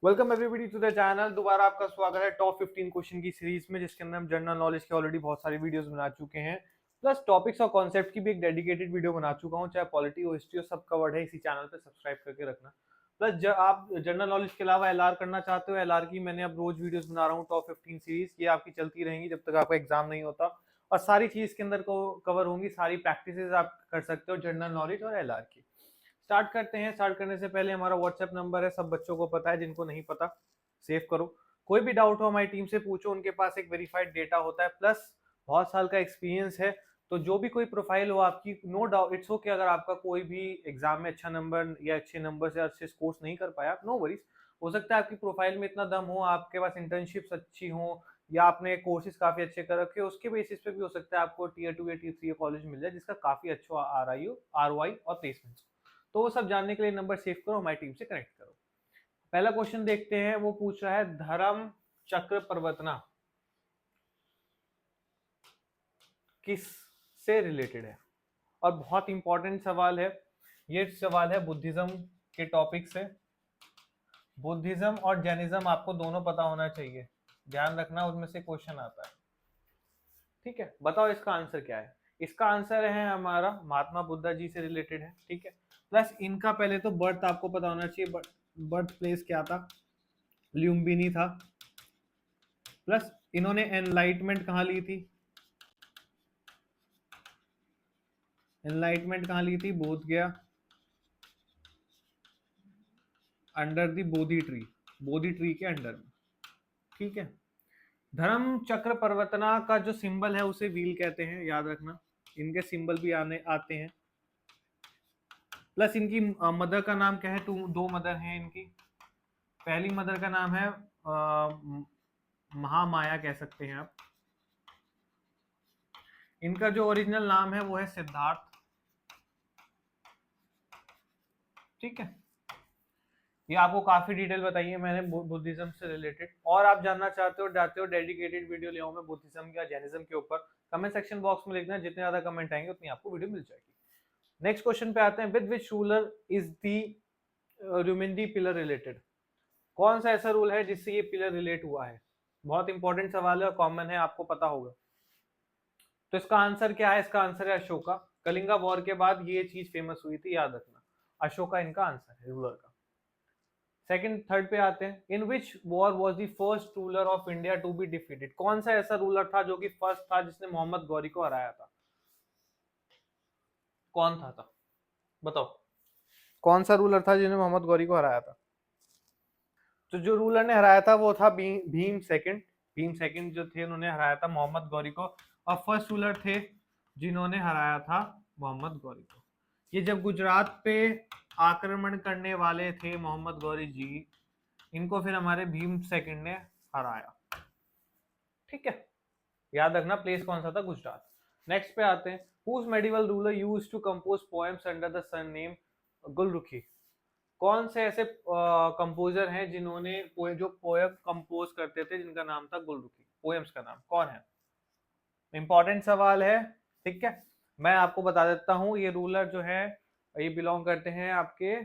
Welcome everybody to the channel. दोबारा आपका स्वागत है टॉप 15 क्वेश्चन की सीरीज में, जिसके अंदर हम जनरल नॉलेज के ऑलरेडी बहुत सारी वीडियोस बना चुके हैं, प्लस टॉपिक्स और कॉन्सेप्ट की भी एक डेडिकेटेड वीडियो बना चुका हूं। चाहे पॉलिटी हो, हिस्ट्री हो, सब कवर्ड है इसी चैनल पे, सब्सक्राइब करके रखना। प्लस आप जनरल नॉलेज के अलावा एलआर करना चाहते हो, एलआर की मैंने अब रोज वीडियोस बना रहा हूँ। टॉप 15 सीरीज ये आपकी चलती रहेंगी जब तक आपका एग्जाम नहीं होता, और सारी चीज के अंदर को कवर होंगी, सारी प्रैक्टिसेस आप कर सकते हो जनरल नॉलेज और एलआर की। स्टार्ट करते हैं। स्टार्ट करने से पहले हमारा व्हाट्सएप नंबर है, सब बच्चों को पता है, जिनको नहीं पता सेव करो। कोई भी डाउट हो हमारी टीम से पूछो, उनके पास एक वेरीफाइड डेटा होता है, प्लस बहुत साल का एक्सपीरियंस है। तो जो भी कोई प्रोफाइल हो आपकी, नो डाउट इट्स ओके अगर आपका कोई भी एग्जाम में अच्छा नंबर या अच्छे नंबर से अच्छे स्कोर्स नहीं कर पाया, नो वरीज। हो सकता है आपकी प्रोफाइल में इतना दम हो, आपके पास इंटर्नशिप्स अच्छी हो, या आपने कोर्सेज काफी अच्छे कर रखे हो, उसके बेसिस पे भी हो सकता है आपको टीयर 2 या टीयर 3 कॉलेज मिल जाए जिसका काफी अच्छा आरओआई और प्लेसमेंट। तो वो सब जानने के लिए नंबर सेव करो, हमारी टीम से कनेक्ट करो। पहला क्वेश्चन देखते हैं। वो पूछ रहा है धर्म चक्र प्रवर्तना किस से रिलेटेड है, और बहुत इंपॉर्टेंट सवाल है ये। सवाल है बुद्धिज्म के टॉपिक से। बुद्धिज्म और जैनिज्म आपको दोनों पता होना चाहिए, ध्यान रखना, उनमें से क्वेश्चन आता है। ठीक है, बताओ इसका आंसर क्या है। इसका आंसर है हमारा महात्मा बुद्धा जी से रिलेटेड है। ठीक है, प्लस इनका पहले तो बर्थ आपको पता होना चाहिए, बर्थ प्लेस क्या था, ल्यूम्बिनी था। प्लस इन्होंने एनलाइटमेंट कहाँ ली थी, एनलाइटमेंट कहाँ ली थी, बोध गया, under the Bodhi tree, Bodhi tree के अंडर में। ठीक है, धर्म चक्र प्रवर्तना का जो सिंबल है उसे व्हील कहते हैं, याद रखना। इनके सिंबल भी आते हैं। प्लस इनकी मदर का नाम क्या है, दो मदर हैं इनकी। पहली मदर का नाम है महामाया कह सकते हैं आप। इनका जो ओरिजिनल नाम है वो है सिद्धार्थ। ठीक है, ये आपको काफी डिटेल बताइए मैंने बुद्धिज्म से रिलेटेड। और आप जानना चाहते हो, जाते हो डेडिकेटेड वीडियो ले आऊं मैं बुद्धिज्म या जैनिज्म के ऊपर, कमेंट सेक्शन बॉक्स में लिखना, जितने ज्यादा कमेंट आएंगे उतनी आपको वीडियो मिल जाएगी। नेक्स्ट क्वेश्चन पे आते हैं। With which ruler is the Rummindei pillar related, कौन सा ऐसा रूल है जिससे ये पिलर रिलेट हुआ है। बहुत इंपॉर्टेंट सवाल है और कॉमन है, आपको पता होगा। तो इसका आंसर क्या है, इसका आंसर है अशोका। कलिंगा वॉर के बाद ये चीज फेमस हुई थी, याद रखना। अशोका इनका आंसर है रूलर का। सेकंड थर्ड पे आते हैं। In which war was the first ruler of India to be defeated, कौन सा ऐसा रूलर था जो कि फर्स्ट था जिसने मोहम्मद गौरी को हराया था। कौन था बताओ, कौन सा रूलर था जिन्होंने मोहम्मद गौरी को हराया था। तो जो रूलर ने हराया था वो था भीम सेकंड। भीम सेकंड जो थे उन्होंने हराया था मोहम्मद गौरी को, और फर्स्ट रूलर थे जिन्होंने हराया था मोहम्मद गौरी को। ये जब गुजरात पे आक्रमण करने वाले थे मोहम्मद गौरी जी, इनको फिर हमारे भीम सेकंड ने हराया। ठीक है, याद रखना प्लेस कौन सा था, गुजरात। नेक्स्ट पे आते हैं। Whose medieval ruler used to compose poems under the surname Gulrukhi, कौन से ऐसे कंपोजर हैं जिन्होंने जो पोएम कंपोज करते थे जिनका नाम था गुलरुखी, पोएम्स का नाम कौन है। इंपॉर्टेंट सवाल है। ठीक है, मैं आपको बता देता हूं, ये रूलर जो है ये बिलोंग करते हैं आपके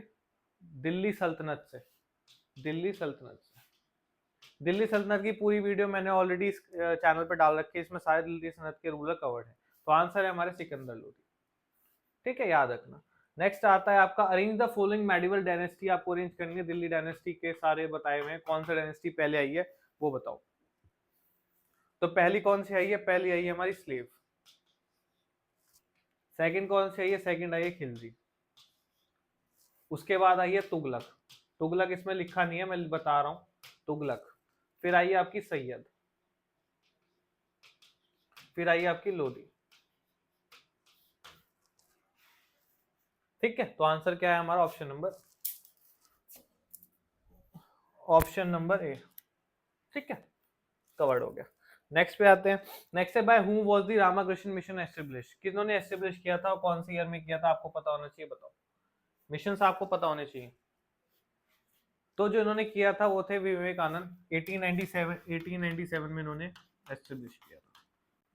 दिल्ली सल्तनत से। दिल्ली सल्तनत से, दिल्ली सल्तनत की पूरी वीडियो मैंने ऑलरेडी इस चैनल पर डाल रखी है, इसमें सारे दिल्ली सल्तनत के रूलर कवर्ड है। तो आंसर है हमारे सिकंदर लोधी। ठीक है, याद रखना। नेक्स्ट आता है आपका arrange the following medieval dynasty, आपको अरेंज करनी है। दिल्ली डायनेस्टी के सारे बताए हुए हैं, कौन सा डायनेस्टी पहले आई है वो बताओ। तो पहली कौन सी आई है, पहली आई है हमारी स्लेव। सेकंड कौन सी आई है, सेकंड आई है खिलजी। उसके बाद आई है तुगलक। तुगलक इसमें लिखा नहीं है, मैं बता रहा हूं, तुगलक। फिर आई है आपकी सैयद, फिर आई है आपकी लोधी। ठीक है, तो आंसर क्या है हमारा, ऑप्शन नंबर ए। ठीक है, कवर्ड हो गया। नेक्स्ट पे आते हैं। नेक्स्ट है by whom was the Ramakrishna mission establish, किन्होंने एस्टेब्लिश किया था और कौन सी ईयर में किया था, आपको पता होना चाहिए, बताओ। मिशन आपको पता होने चाहिए। तो जो इन्होंने किया था वो थे विवेकानंद, 1897 में इन्होंने एस्टेब्लिश किया था।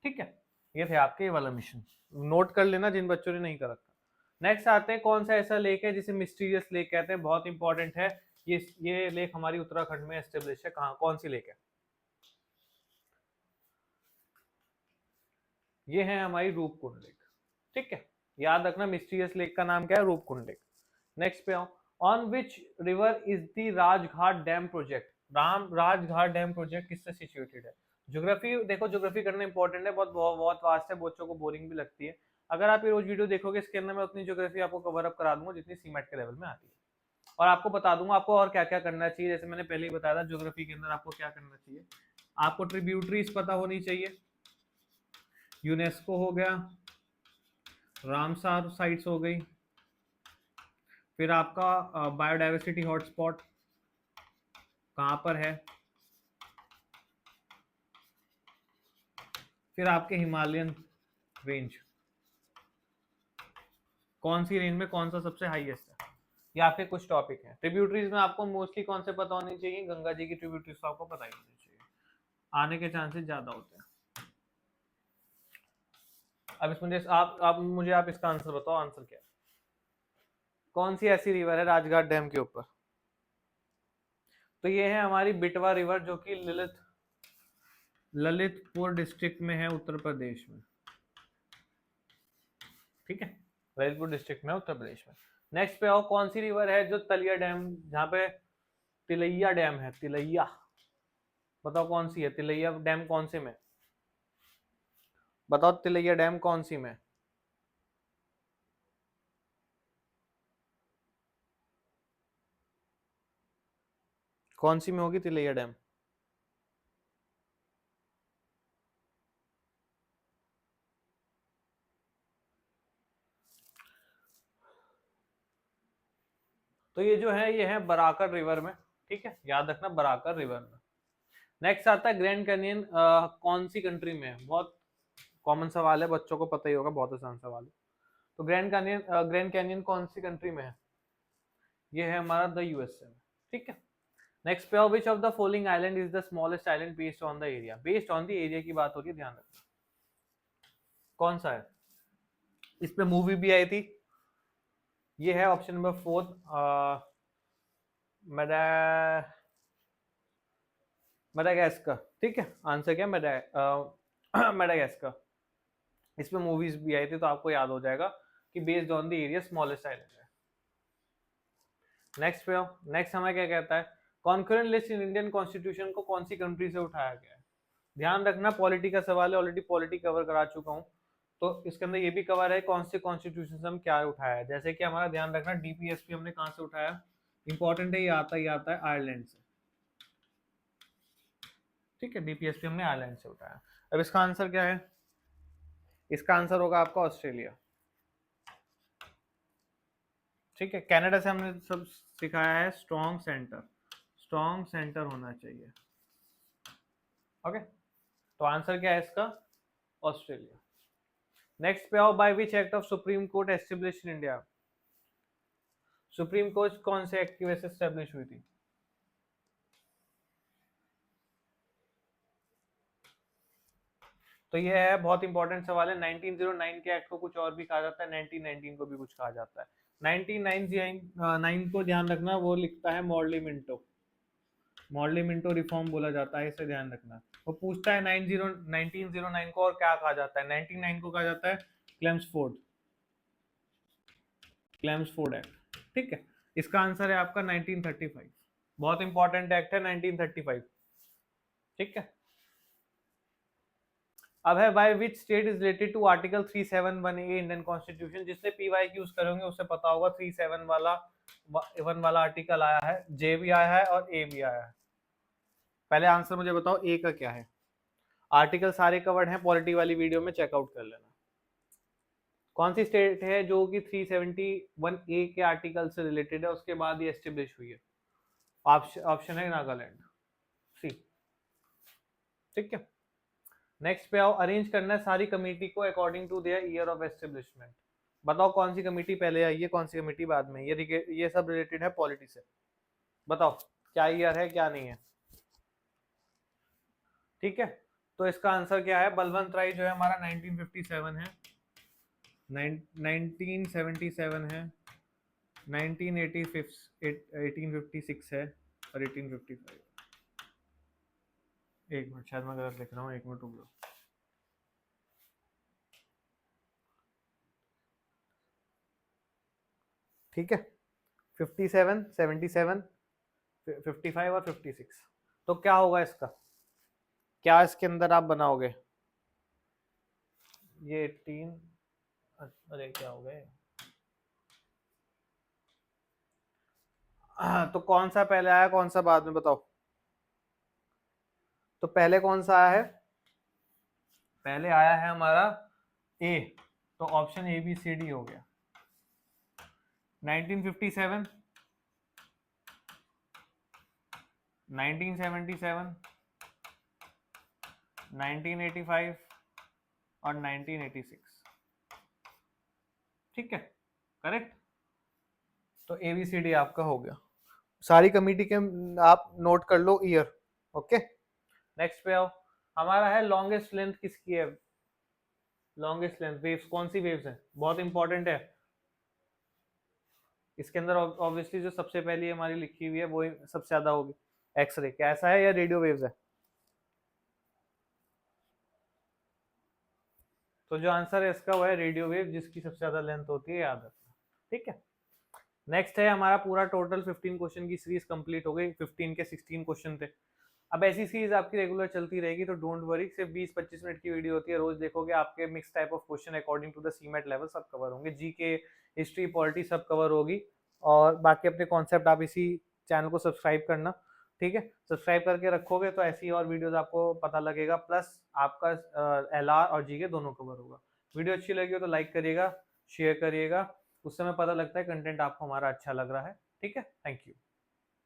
ठीक है, ये थे आपके ये वाला मिशन, नोट कर लेना जिन बच्चों ने नहीं कर रखा। नेक्स्ट आते हैं, कौन सा ऐसा लेक है जिसे मिस्टीरियस लेक कहते हैं, बहुत इंपॉर्टेंट है। ये लेक हमारी उत्तराखंड में एस्टेब्लिश है। कहाँ, कौन सी लेक है? ये है हमारी रूपकुंड लेक। ठीक है, याद रखना मिस्टीरियस लेक का नाम क्या है? रूपकुंड लेक। नेक्स्ट पे आओ, on which river is the Rajghat dam project? Rajghat dam project किससे सिचुएटेड है? ज्योग्राफी देखो, ज्योग्राफी करना इंपॉर्टेंट है, बहुत बहुत बहुत वास्ट है, बच्चों को बोरिंग भी लगती है। अगर आप ये रोज वीडियो देखोगे इसके अंदर मैं उतनी ज्योग्राफी आपको कवर अप करा दूंगा जितनी सीमेट के लेवल में आती है, और आपको बता दूंगा आपको और क्या क्या करना चाहिए। जैसे मैंने पहले ही बताया था ज्योग्राफी के अंदर आपको क्या करना चाहिए। आपको ट्रिब्यूटरीज पता होनी चाहिए, यूनेस्को हो गया, रामसार साइट्स हो गई, फिर आपका बायोडाइवर्सिटी हॉटस्पॉट कहाँ पर है, फिर आपके हिमालयन रेंज, कौन सी रेंज में कौन सा सबसे हाईएस्ट है, ये आपके कुछ टॉपिक हैं। ट्रिब्यूटरीज में आपको मोस्टली कौन से पता होनी चाहिए? गंगा जी की ट्रिब्यूटरीज तो आपको पता ही होनी चाहिए, आने के चांसेस ज्यादा होते हैं। अब इसमें आप इसका आंसर बताओ, आंसर क्या है? कौन सी ऐसी रिवर है राजघाट डैम के ऊपर? तो ये है हमारी बिटवा रिवर, जो कि ललितपुर डिस्ट्रिक्ट में है, उत्तर प्रदेश में। ठीक है, ललितपुर डिस्ट्रिक्ट में, उत्तर प्रदेश में। नेक्स्ट पे आओ, कौन सी रिवर है जो तलिया डैम, जहाँ पे तिलैया डैम है, तिलैया, बताओ कौन सी है? तिलैया डैम कौन से में? बताओ तिलैया डैम कौन सी में? कौन सी में होगी तिलैया डैम? तो ये जो है ये है बराकर रिवर में। ठीक है, याद रखना बराकर रिवर में। नेक्स्ट आता है ग्रैंड कैनियन, कौन सी कंट्री में है? बहुत कॉमन सवाल है, बच्चों को पता ही होगा, बहुत आसान सवाल है। तो ग्रैंड कैनियन कौन सी कंट्री में है? ये है हमारा द यूएसए में। ठीक है, नेक्स्ट पे, which of the following island is the smallest island based on the area? Based on the area की बात हो रही है, ध्यान रखना। कौन सा है? इस पे मूवी भी आई थी। ये है ऑप्शन नंबर 4, मेडागास्कर। ठीक है, आंसर क्या? मेडागास्कर। इसमें मूवीज भी आई थी, तो आपको याद हो जाएगा कि based on the area smallest island है। नेक्स्ट पे, नेक्स्ट हमें क्या कहता है? Concurrent list in Indian constitution को कौन सी कंट्री से उठाया गया है? ध्यान रखना, पॉलिटी का सवाल है, ऑलरेडी पॉलिटी कवर करा चुका हूँ, तो इसके अंदर ये भी कवर है कौन से कॉन्स्टिट्यूशन से हम क्या उठाया है। जैसे कि हमारा ध्यान रखना, डीपीएसपी हमने कहाँ से उठाया? इंपॉर्टेंट है, ये आता है आयरलैंड से। ठीक है, डीपीएसपी हमने आयरलैंड से उठाया। अब इसका आंसर क्या है? इसका आंसर होगा आपका ऑस्ट्रेलिया। ठीक है, कनाडा से हमने सब सिखाया है स्ट्रॉन्ग सेंटर होना चाहिए। ओके, तो आंसर क्या है इसका? ऑस्ट्रेलिया। नेक्स्ट पे आओ, by which act of supreme court establish in India? Supreme court कौन से एक्ट की वजह से एस्टेब्लिश हुई थी? तो ये है बहुत इंपॉर्टेंट सवाल है। 1909 के एक्ट को कुछ और भी कहा जाता है, 1919 को भी कुछ कहा जाता है। 1999 को ध्यान रखना, वो लिखता है मॉर्ली मिंटो रिफॉर्म बोला जाता है, इसे ध्यान रखना। वो पूछता है 1909 को और क्या कहा जाता है? 1999 को कहा जाता है क्लेम्सफोर्ड एक्ट। ठीक है, इसका आंसर है आपका 1935। बहुत इंपॉर्टेंट एक्ट है 1935। ठीक है, अब है by which state is related to article 371A Indian constitution. जिसने पीवाई यूज करेंगे उसे पता होगा 37 वाला आर्टिकल आया है, जे भी आया है और ए भी आया है। पहले आंसर मुझे बताओ ए का क्या है? आर्टिकल सारे कवर्ड हैं, पॉलिटी वाली वीडियो में चेकआउट कर लेना। कौन सी स्टेट है जो कि 371A के आर्टिकल से रिलेटेड है, उसके बाद ये एस्टेब्लिश हुई है? ऑप्शन है नागालैंड, सी। ठीक है, नेक्स्ट पे आओ, अरेंज करना है सारी कमेटी को according to their year of establishment. बताओ कौन सी कमेटी पहले आई है, कौन सी कमेटी बाद में? ये सब रिलेटेड है पॉलिटी से। बताओ क्या ईयर है क्या नहीं है? ठीक है, तो इसका आंसर क्या है? बलवंत राय जो है हमारा 1957 है, 1977 है, 1856 है और 1855। एक मिनट, शायद मैं गलत लिख रहा हूँ, एक मिनट रुक जाओ। ठीक है, 57, 77, 55 और 56। तो क्या होगा इसका, क्या इसके अंदर आप बनाओगे? ये 18, अरे क्या हो गए, तो कौन सा पहले आया कौन सा बाद में, बताओ। तो पहले कौन सा आया है? पहले आया है हमारा ए, तो option A B C D हो गया। 1957, 1977, 1985 और 1986। ठीक है, करेक्ट। तो ए बी सी डी आपका हो गया। सारी कमिटी के आप नोट कर लो ईयर। ओके, नेक्स्ट पे आओ। हमारा है लॉन्गेस्ट लेंथ किसकी है? लॉन्गेस्ट लेंथ वेव्स, कौन सी वेव्स है? बहुत इंपॉर्टेंट है। इसके अंदर ऑब्वियसली जो सबसे पहली हमारी लिखी हुई है वो सबसे ज्यादा होगी। एक्सरे कैसा है या रेडियो वेव्स है? तो जो आंसर है इसका वो है रेडियो वेव, जिसकी सबसे ज्यादा लेंथ होती है, याद रखना। ठीक है, नेक्स्ट है हमारा पूरा टोटल 15 क्वेश्चन की सीरीज कंप्लीट हो गई। 15 के 16 क्वेश्चन थे। अब ऐसी सीरीज आपकी रेगुलर चलती रहेगी, तो डोंट वरी, सिर्फ 20-25 मिनट की वीडियो होती है, रोज देखोगे आपके mix type of question according to the CMAT level सब कवर होंगे। जीके, हिस्ट्री, पॉलिटी सब कवर होगी। और बाकी अपने कॉन्सेप्ट आप इसी चैनल को सब्सक्राइब करना। ठीक है, सब्सक्राइब करके रखोगे तो ऐसी और वीडियोस आपको पता लगेगा, प्लस आपका एलआर और जीके दोनों कवर होगा। वीडियो अच्छी लगी हो तो लाइक करिएगा, शेयर करिएगा, उससे हमें पता लगता है कंटेंट आपको हमारा अच्छा लग रहा है। ठीक है, थैंक यू।